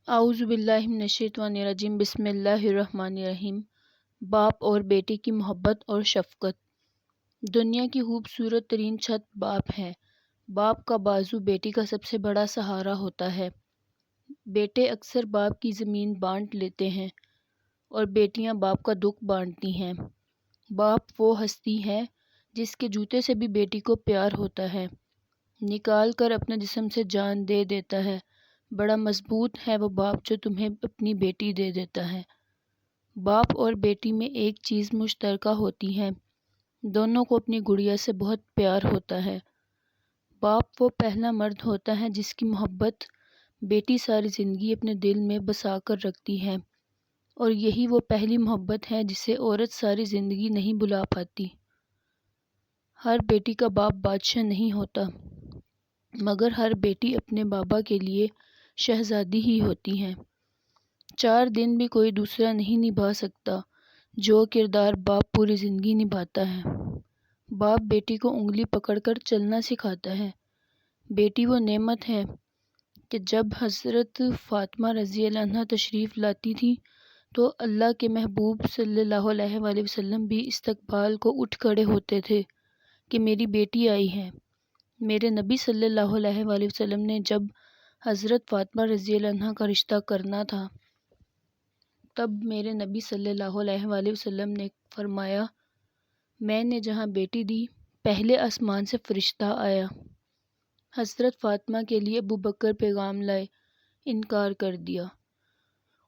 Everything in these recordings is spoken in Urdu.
اعوذ باللہ من الشیطان الرجیم بسم اللہ الرحمن الرحیم۔ باپ اور بیٹے کی محبت اور شفقت۔ دنیا کی خوبصورت ترین چھت باپ ہے۔ باپ کا بازو بیٹی کا سب سے بڑا سہارا ہوتا ہے۔ بیٹے اکثر باپ کی زمین بانٹ لیتے ہیں اور بیٹیاں باپ کا دکھ بانٹتی ہیں۔ باپ وہ ہستی ہے جس کے جوتے سے بھی بیٹی کو پیار ہوتا ہے، نکال کر اپنے جسم سے جان دے دیتا ہے۔ بڑا مضبوط ہے وہ باپ جو تمہیں اپنی بیٹی دے دیتا ہے۔ باپ اور بیٹی میں ایک چیز مشترکہ ہوتی ہے، دونوں کو اپنی گڑیا سے بہت پیار ہوتا ہے۔ باپ وہ پہلا مرد ہوتا ہے جس کی محبت بیٹی ساری زندگی اپنے دل میں بسا کر رکھتی ہے، اور یہی وہ پہلی محبت ہے جسے عورت ساری زندگی نہیں بھلا پاتی۔ ہر بیٹی کا باپ بادشاہ نہیں ہوتا، مگر ہر بیٹی اپنے بابا کے لیے شہزادی ہی ہوتی ہے۔ 4 دن بھی کوئی دوسرا نہیں نبھا سکتا جو کردار باپ پوری زندگی نبھاتا ہے۔ باپ بیٹی کو انگلی پکڑ کر چلنا سکھاتا ہے۔ بیٹی وہ نعمت ہے کہ جب حضرت فاطمہ رضی اللہ عنہا تشریف لاتی تھی تو اللہ کے محبوب صلی اللہ علیہ وآلہ وسلم بھی استقبال کو اٹھ کھڑے ہوتے تھے کہ میری بیٹی آئی ہے۔ میرے نبی صلی اللہ علیہ وآلہ وسلم نے جب حضرت فاطمہ رضی اللہ عنہا کا رشتہ کرنا تھا تب میرے نبی صلی اللہ علیہ وآلہ وسلم نے فرمایا، میں نے جہاں بیٹی دی پہلے آسمان سے فرشتہ آیا۔ حضرت فاطمہ کے لیے ابو بکر پیغام لائے، انکار کر دیا۔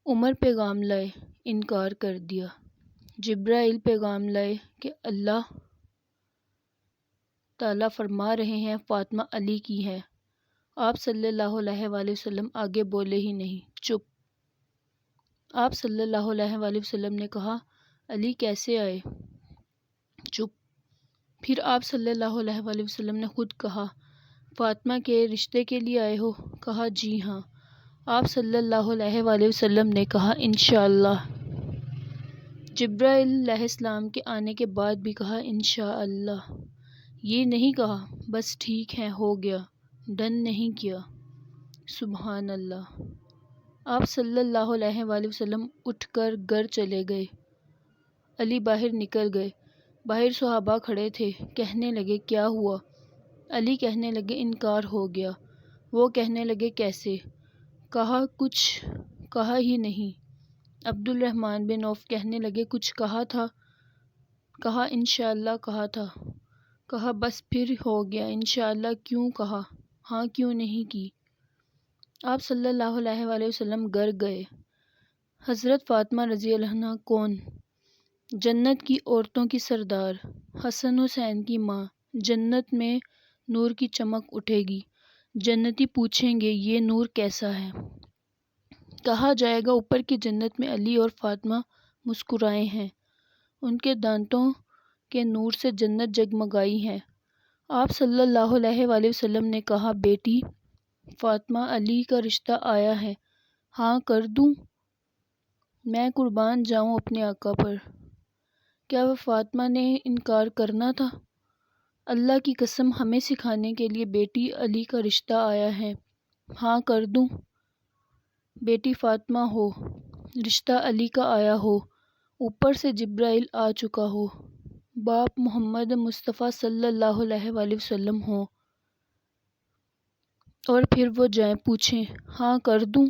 عمر پیغام لائے، انکار کر دیا۔ جبرائیل پیغام لائے کہ اللہ تعالیٰ فرما رہے ہیں فاطمہ علی کی ہے۔ آپ صلی اللہ علیہ وآلہ وسلم آگے بولے ہی نہیں، چپ۔ آپ صلی اللہ علیہ وآلہ وسلم نے کہا، علی کیسے آئے؟ چپ۔ پھر آپ صلی اللہ علیہ وآلہ وسلم نے خود کہا، فاطمہ کے رشتے کے لیے آئے ہو؟ کہا جی ہاں۔ آپ صلی اللہ علیہ وآلہ وسلم نے کہا انشاءاللہ۔ جبرائیل علیہ السلام کے آنے کے بعد بھی کہا انشاءاللہ، یہ نہیں کہا بس ٹھیک ہے ہو گیا، ڈن نہیں کیا۔ سبحان اللہ۔ آپ صلی اللہ علیہ وآلہ وسلم اٹھ کر گھر چلے گئے۔ علی باہر نکل گئے۔ باہر صحابہ کھڑے تھے، کہنے لگے کیا ہوا؟ علی کہنے لگے انکار ہو گیا۔ وہ کہنے لگے کیسے؟ کہا کچھ کہا ہی نہیں۔ عبد الرحمن بن عوف کہنے لگے کچھ کہا تھا؟ کہا انشاءاللہ کہا تھا۔ کہا بس پھر ہو گیا، انشاءاللہ کیوں کہا؟ ہاں کیوں نہیں کی؟ آپ صلی اللہ علیہ وآلہ وسلم گھر گئے۔ حضرت فاطمہ رضی اللہ عنہا کون؟ جنت کی عورتوں کی سردار، حسن حسین کی ماں۔ جنت میں نور کی چمک اٹھے گی، جنتی پوچھیں گے یہ نور کیسا ہے؟ کہا جائے گا اوپر کی جنت میں علی اور فاطمہ مسکرائے ہیں، ان کے دانتوں کے نور سے جنت جگمگائی ہے۔ آپ صلی اللہ علیہ وآلہ وسلم نے کہا بیٹی فاطمہ علی کا رشتہ آیا ہے، ہاں کر دوں؟ میں قربان جاؤں اپنے آقا پر۔ کیا وہ فاطمہ نے انکار کرنا تھا؟ اللہ کی قسم ہمیں سکھانے کے لیے بیٹی علی کا رشتہ آیا ہے، ہاں کر دوں؟ بیٹی فاطمہ ہو، رشتہ علی کا آیا ہو، اوپر سے جبرائیل آ چکا ہو، باپ محمد مصطفیٰ صلی اللہ علیہ وآلہ وسلم ہو، اور پھر وہ جائیں پوچھیں ہاں کر دوں؟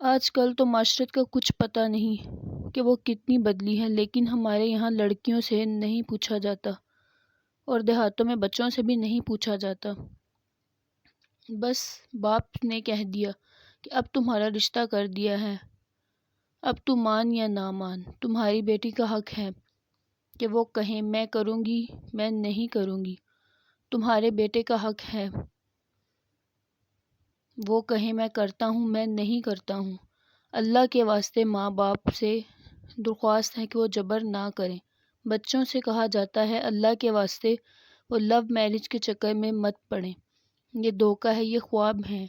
آج کل تو معاشرت کا کچھ پتہ نہیں کہ وہ کتنی بدلی ہے، لیکن ہمارے یہاں لڑکیوں سے نہیں پوچھا جاتا اور دیہاتوں میں بچوں سے بھی نہیں پوچھا جاتا۔ بس باپ نے کہہ دیا کہ اب تمہارا رشتہ کر دیا ہے، اب تو مان یا نہ مان، تمہاری بیٹی کا حق ہے کہ وہ کہیں میں کروں گی میں نہیں کروں گی، تمہارے بیٹے کا حق ہے وہ کہیں میں کرتا ہوں میں نہیں کرتا ہوں۔ اللہ کے واسطے ماں باپ سے درخواست ہے کہ وہ جبر نہ کریں۔ بچوں سے کہا جاتا ہے اللہ کے واسطے وہ لو میرج کے چکر میں مت پڑیں، یہ دھوکہ ہے، یہ خواب ہیں۔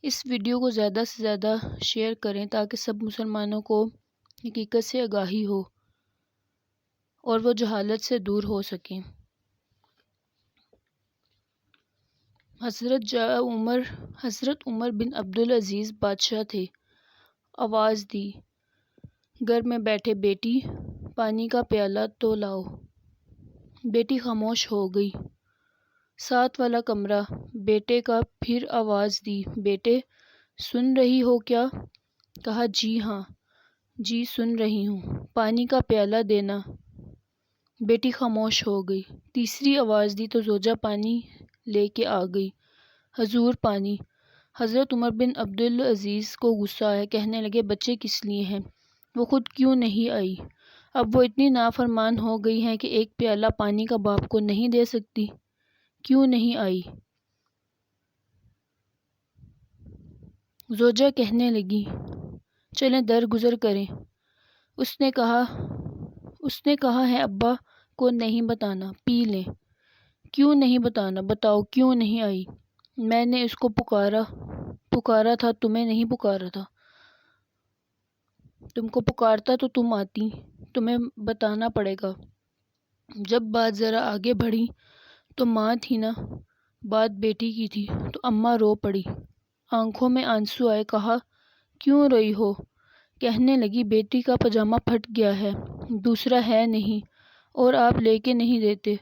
اس ویڈیو کو زیادہ سے زیادہ شیئر کریں تاکہ سب مسلمانوں کو حقیقت سے آگاہی ہو اور وہ جہالت سے دور ہو سکیں۔ حضرت عمر بن عبدالعزیز بادشاہ تھے۔ آواز دی، گھر میں بیٹھے بیٹی، پانی کا پیالہ تو لاؤ۔ بیٹی خاموش ہو گئی۔ ساتھ والا کمرہ، بیٹے کا پھر آواز دی، بیٹے سن رہی ہو کیا؟ کہا جی ہاں، جی سن رہی ہوں، پانی کا پیالہ دینا۔ بیٹی خاموش ہو گئی۔ تیسری آواز دی تو زوجہ پانی لے کے آ گئی۔ حضور پانی۔ حضرت عمر بن عبدالعزیز کو غصہ آیا، کہنے لگے بچے کس لیے ہیں؟ وہ خود کیوں نہیں آئی؟ اب وہ اتنی نافرمان ہو گئی ہیں کہ ایک پیالہ پانی کا باپ کو نہیں دے سکتی؟ کیوں نہیں آئی؟ زوجہ کہنے لگی چلیں درگزر کریں۔ اس نے کہا ہے ابا کو نہیں بتانا، پی لیں۔ کیوں نہیں بتانا؟ بتاؤ کیوں نہیں آئی؟ میں نے اس کو پکارا تھا، تمہیں نہیں پکارا تھا۔ تم کو پکارتا تو تم آتی، تمہیں بتانا پڑے گا۔ جب بات ذرا آگے بڑھی تو ماں تھی نا، بات بیٹی کی تھی تو اماں رو پڑی، آنکھوں میں آنسو آئے۔ کہا کیوں روئی ہو؟ کہنے لگی بیٹی کا پاجامہ پھٹ گیا ہے، دوسرا ہے نہیں، اور آپ لے کے نہیں دیتے۔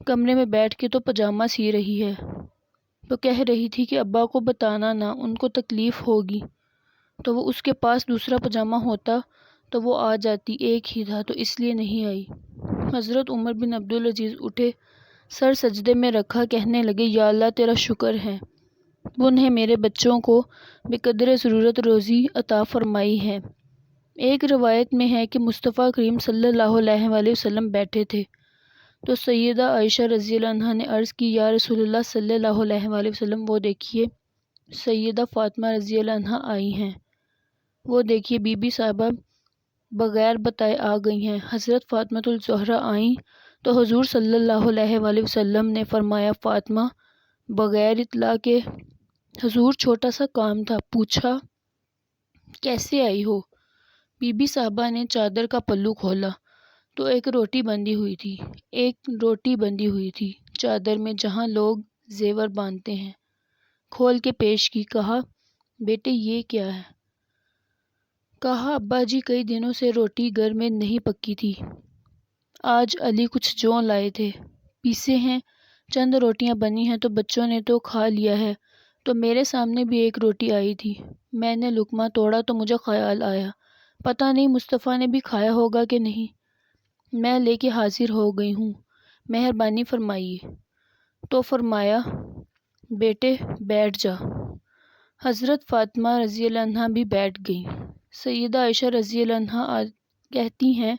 کمرے میں بیٹھ کے تو پاجامہ سی رہی ہے، تو کہہ رہی تھی کہ ابا کو بتانا نا، ان کو تکلیف ہوگی۔ تو وہ اس کے پاس دوسرا پاجامہ ہوتا تو وہ آ جاتی، ایک ہی تھا، تو اس لیے نہیں آئی۔ حضرت عمر بن عبدالعزیز اٹھے، سر سجدے میں رکھا، کہنے لگے یا اللہ تیرا شکر ہے، تو نے میرے بچوں کو بے قدر ضرورت روزی عطا فرمائی ہے۔ ایک روایت میں ہے کہ مصطفیٰ کریم صلی اللہ علیہ وآلہ وسلم بیٹھے تھے تو سیدہ عائشہ رضی اللہ عنہا نے عرض کی یا رسول اللہ صلی اللہ علیہ وآلہ وسلم، وہ دیکھیے سیدہ فاطمہ رضی اللہ عنہا آئی ہیں، وہ دیکھیے بی بی صاحبہ بغیر بتائے آ گئی ہیں۔ حضرت فاطمہ الزہرا آئیں تو حضور صلی اللہ علیہ وآلہ وسلم نے فرمایا فاطمہ بغیر اطلاع کے۔ حضور چھوٹا سا کام تھا، پوچھا کیسے آئی ہو؟ بی بی صاحبہ نے چادر کا پلو کھولا تو ایک روٹی بندھی ہوئی تھی چادر میں، جہاں لوگ زیور باندھتے ہیں، کھول کے پیش کی۔ کہا بیٹے یہ کیا ہے؟ کہا ابا جی کئی دنوں سے روٹی گھر میں نہیں پکی تھی، آج علی کچھ جو لائے تھے، پیسے ہیں، چند روٹیاں بنی ہیں تو بچوں نے تو کھا لیا ہے، تو میرے سامنے بھی ایک روٹی آئی تھی، میں نے لقمہ توڑا تو مجھے خیال آیا پتہ نہیں مصطفیٰ نے بھی کھایا ہوگا کہ نہیں، میں لے کے حاضر ہو گئی ہوں، مہربانی فرمائیے۔ تو فرمایا بیٹے بیٹھ جا۔ حضرت فاطمہ رضی اللہ عنہا بھی بیٹھ گئیں۔ سیدہ عائشہ رضی اللہ عنہا کہتی ہیں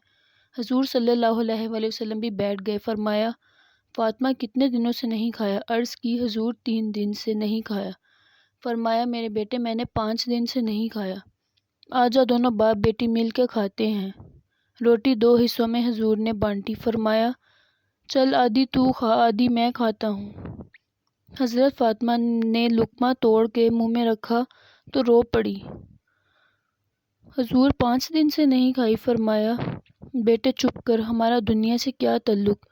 حضور صلی اللہ علیہ وآلہ وسلم بھی بیٹھ گئے۔ فرمایا فاطمہ کتنے دنوں سے نہیں کھایا؟ عرض کی حضور 3 دن سے نہیں کھایا۔ فرمایا میرے بیٹے میں نے 5 دن سے نہیں کھایا، آجا دونوں باپ بیٹی مل کے کھاتے ہیں۔ روٹی 2 حصوں میں حضور نے بانٹی۔ فرمایا چل آدھی تو کھا، آدھی میں کھاتا ہوں۔ حضرت فاطمہ نے لقمہ توڑ کے منہ میں رکھا تو رو پڑی، حضور 5 دن سے نہیں کھائی۔ فرمایا بیٹے چپ کر، ہمارا دنیا سے کیا تعلق،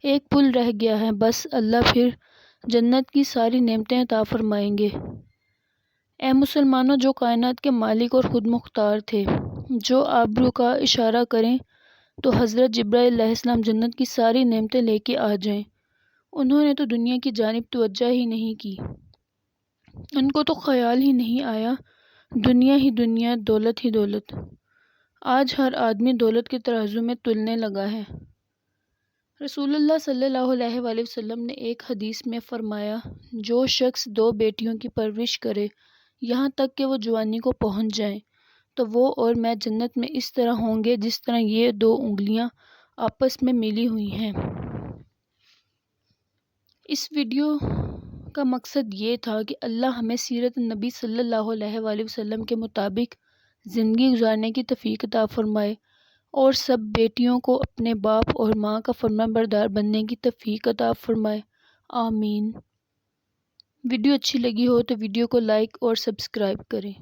ایک پل رہ گیا ہے بس، اللہ پھر جنت کی ساری نعمتیں عطا فرمائیں گے۔ اے مسلمانوں، جو کائنات کے مالک اور خود مختار تھے، جو آبرو کا اشارہ کریں تو حضرت جبرائیل علیہ السلام جنت کی ساری نعمتیں لے کے آ جائیں، انہوں نے تو دنیا کی جانب توجہ ہی نہیں کی، ان کو تو خیال ہی نہیں آیا، دنیا ہی دنیا، دولت ہی دولت۔ آج ہر آدمی دولت کے ترازو میں تلنے لگا ہے۔ رسول اللہ صلی اللہ علیہ وآلہ وسلم نے ایک حدیث میں فرمایا جو شخص 2 بیٹیوں کی پرورش کرے یہاں تک کہ وہ جوانی کو پہنچ جائیں تو وہ اور میں جنت میں اس طرح ہوں گے جس طرح یہ 2 انگلیاں آپس میں ملی ہوئی ہیں۔ اس ویڈیو کا مقصد یہ تھا کہ اللہ ہمیں سیرت نبی صلی اللہ علیہ وآلہ وسلم کے مطابق زندگی گزارنے کی توفیق عطا فرمائے اور سب بیٹیوں کو اپنے باپ اور ماں کا فرمانبردار بننے کی توفیق عطا فرمائے، آمین۔ ویڈیو اچھی لگی ہو تو ویڈیو کو لائک اور سبسکرائب کریں۔